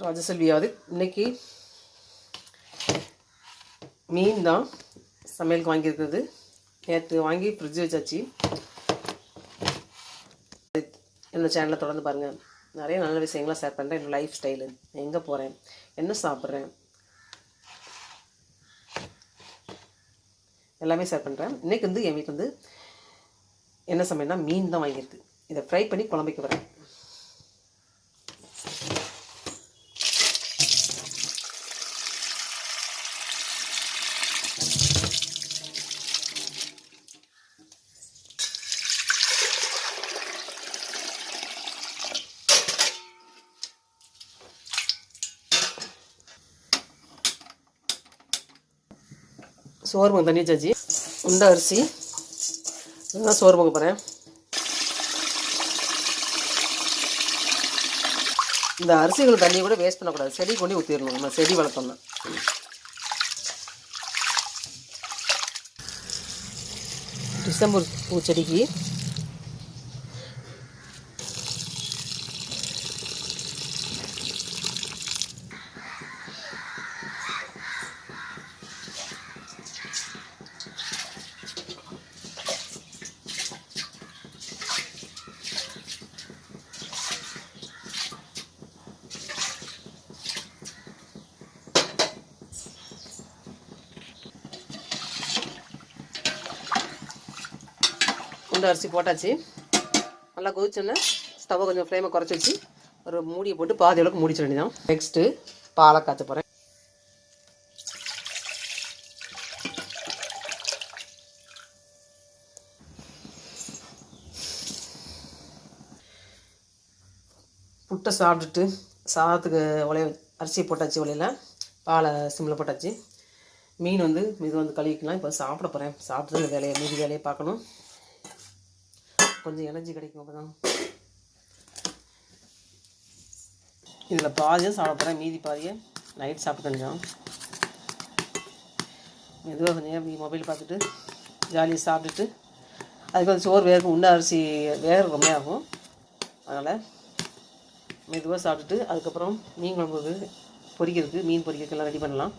ராஜசெல்வியாவது இன்றைக்கி மீன் தான் சமையலுக்கு வாங்கியிருக்கிறது. நேற்று வாங்கி ஃப்ரிட்ஜ் வச்சாச்சு. இந்த சேனலை தொடர்ந்து பாருங்கள். நிறைய நல்ல விஷயங்களாக ஷேர் பண்ணுறேன். என்னோடய லைஃப் ஸ்டைலு, எங்கே போகிறேன், என்ன சாப்பிட்றேன், எல்லாமே ஷேர் பண்ணுறேன். இன்றைக்கி வந்து என் வீட்டில் வந்து என்ன சமையல்னா மீன் தான் வாங்கியிருக்கு. இதை ஃப்ரை பண்ணி குழம்புக்கு வரேன். சோறு பொங்க தண்ணி வச்சாச்சு. உண்டை அரிசி இதுதான் சோறு பொங்க போகிறேன். இந்த அரிசிகள் தண்ணியை கூட வேஸ்ட் பண்ணக்கூடாது. செடி கொண்டு ஊற்றிடணும். நம்ம செடி வளர்த்தோம்னா. டிசம்பர் பூச்செடிக்கு உண்டை அரிசி போட்டாச்சு. நல்லா கொதிச்சோன்னே ஸ்டவ்வை கொஞ்சம் ஃப்ளேமை குறைச்சி வச்சு ஒரு மூடியை போட்டு பாதி அளவுக்கு மூடிச்சிட வேண்டியதான். நெக்ஸ்ட்டு பாலை காய்ச்ச போகிறேன். புட்டை சாப்பிட்டுட்டு சாதத்துக்கு உலைய அரிசியை போட்டாச்சு. உலையில் பாலை சிம்மில் போட்டாச்சு. மீன் வந்து இது வந்து கழுவிக்கலாம். இப்போ சாப்பிட போகிறேன். சாப்பிட்டு இந்த வேலையை மீதி வேலையை பார்க்கணும். கொஞ்சம் எனர்ஜி கிடைக்கும். அப்போ தான் இதில் பாதியாக சாப்பிட போகிறேன். மீதி பாதியை நைட் சாப்பிட்டு கொஞ்சம் மெதுவாக கொஞ்சம் மொபைல் பார்த்துட்டு ஜாலியாக சாப்பிட்டுட்டு அதுக்கு வந்து சோறு வேகும். உண்டை அரிசி வேக ரொம்ப ஆகும். அதனால் மெதுவாக சாப்பிட்டுட்டு அதுக்கப்புறம் மீன் குழம்புக்கு பொரிக்கிறதுக்கு மீன் பொரிக்கிறதுக்கெல்லாம் ரெடி பண்ணலாம்.